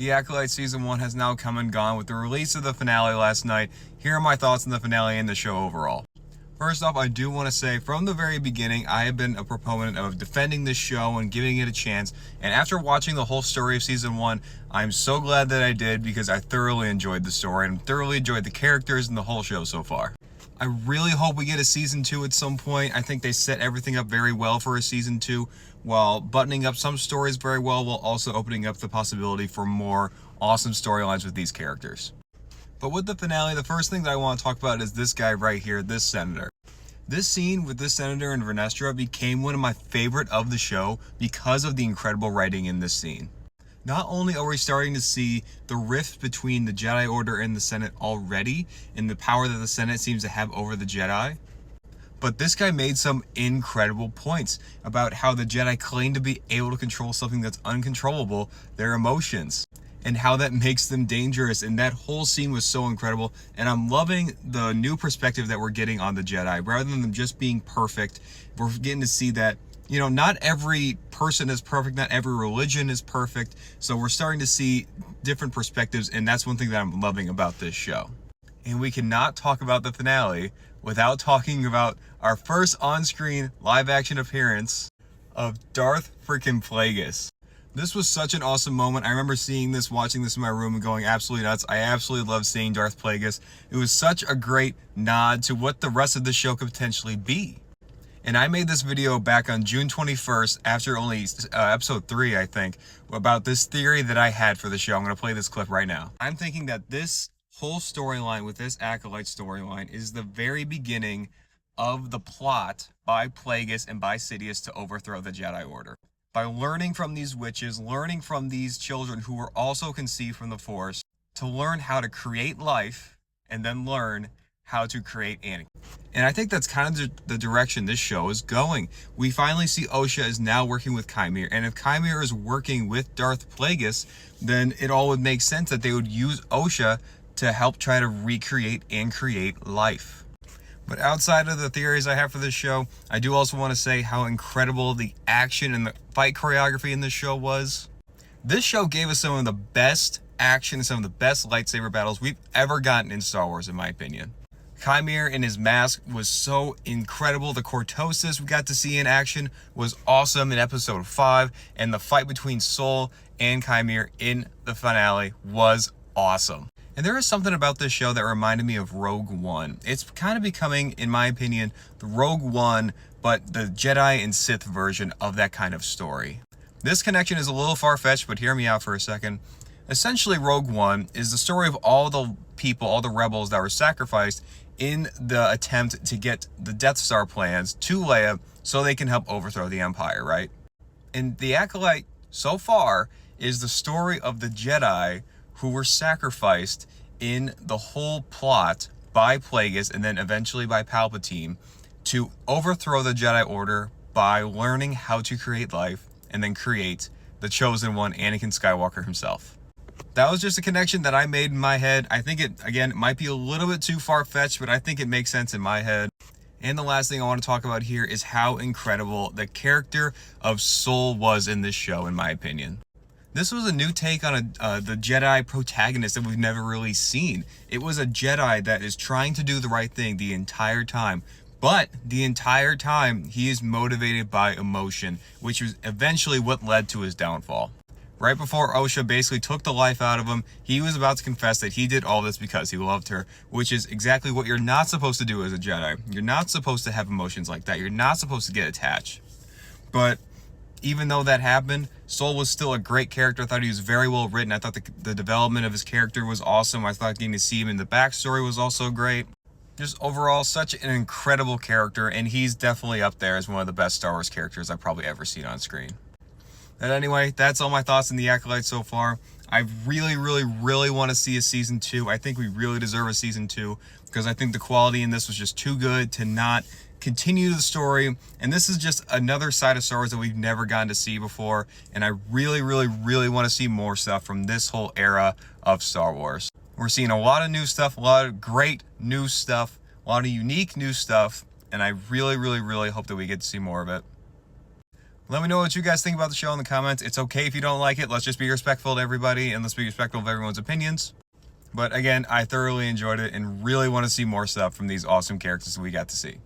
The Acolyte Season 1 has now come and gone with the release of the finale last night. Here are my thoughts on the finale and the show overall. First off, I do want to say, from the very beginning, I have been a proponent of defending this show and giving it a chance. And after watching the whole story of Season 1, I'm so glad that I did because I thoroughly enjoyed the story and thoroughly enjoyed the characters and the whole show so far. I really hope we get a Season 2 at some point. I think they set everything up very well for a Season 2, while buttoning up some stories very well, while also opening up the possibility for more awesome storylines with these characters. But with the finale, the first thing that I want to talk about is this guy right here, this senator. This scene with this senator and Vernestra became one of my favorite of the show because of the incredible writing in this scene. Not only are we starting to see the rift between the Jedi Order and the Senate already, and the power that the Senate seems to have over the Jedi, but this guy made some incredible points about how the Jedi claim to be able to control something that's uncontrollable, their emotions, and how that makes them dangerous. And that whole scene was so incredible, and I'm loving the new perspective that we're getting on the Jedi. Rather than them just being perfect, we're getting to see that, you know, not every person is perfect, not every religion is perfect, so we're starting to see different perspectives, and that's one thing that I'm loving about this show. And we cannot talk about the finale without talking about our first on-screen live-action appearance of Darth freaking Plagueis. This was such an awesome moment. I remember seeing this, watching this in my room, and going absolutely nuts. I absolutely love seeing Darth Plagueis. It was such a great nod to what the rest of the show could potentially be. And I made this video back on June 21st, after only episode 3, I think, about this theory that I had for the show. I'm going to play this clip right now. I'm thinking that this whole storyline with this Acolyte storyline is the very beginning of the plot by Plagueis and by Sidious to overthrow the Jedi Order. By learning from these witches, learning from these children who were also conceived from the Force, to learn how to create life, and then learn how to create Anakin. And I think that's kind of the direction this show is going. We finally see Osha is now working with Chimere, and if Chimere is working with Darth Plagueis, then it all would make sense that they would use Osha to help try to recreate and create life. But outside of the theories I have for this show, I do also want to say how incredible the action and the fight choreography in this show was. This show gave us some of the best action, some of the best lightsaber battles we've ever gotten in Star Wars, in my opinion. Chimere in his mask was so incredible. The cortosis we got to see in action was awesome in episode 5, and the fight between Sol and Chimere in the finale was awesome. And there is something about this show that reminded me of Rogue One. It's kind of becoming, in my opinion, the Rogue One, but the Jedi and Sith version of that kind of story. This connection is a little far-fetched, but hear me out for a second. Essentially, Rogue One is the story of all the people, all the rebels that were sacrificed in the attempt to get the Death Star plans to Leia so they can help overthrow the Empire, right? And the Acolyte, so far, is the story of the Jedi who were sacrificed in the whole plot by Plagueis and then eventually by Palpatine to overthrow the Jedi Order by learning how to create life and then create the Chosen One, Anakin Skywalker himself. That was just a connection that I made in my head. I think it, again, it might be a little bit too far-fetched, but I think it makes sense in my head. And the last thing I want to talk about here is how incredible the character of Sol was in this show, in my opinion. This was a new take on the Jedi protagonist that we've never really seen. It was a Jedi that is trying to do the right thing the entire time, but the entire time he is motivated by emotion, which was eventually what led to his downfall. Right before Osha basically took the life out of him, he was about to confess that he did all this because he loved her, which is exactly what you're not supposed to do as a Jedi. You're not supposed to have emotions like that. You're not supposed to get attached. But even though that happened, Sol was still a great character. I thought he was very well written. I thought the development of his character was awesome. I thought getting to see him in the backstory was also great. Just overall, such an incredible character, and he's definitely up there as one of the best Star Wars characters I've probably ever seen on screen. But anyway, that's all my thoughts on the Acolyte so far. I really want to see a season 2. I think we really deserve a season 2 because I think the quality in this was just too good to not continue the story. And this is just another side of Star Wars that we've never gotten to see before. And I really want to see more stuff from this whole era of Star Wars. We're seeing a lot of new stuff, a lot of great new stuff, a lot of unique new stuff. And I really hope that we get to see more of it. Let me know what you guys think about the show in the comments. It's okay if you don't like it. Let's just be respectful to everybody, and let's be respectful of everyone's opinions. But again, I thoroughly enjoyed it and really want to see more stuff from these awesome characters we got to see.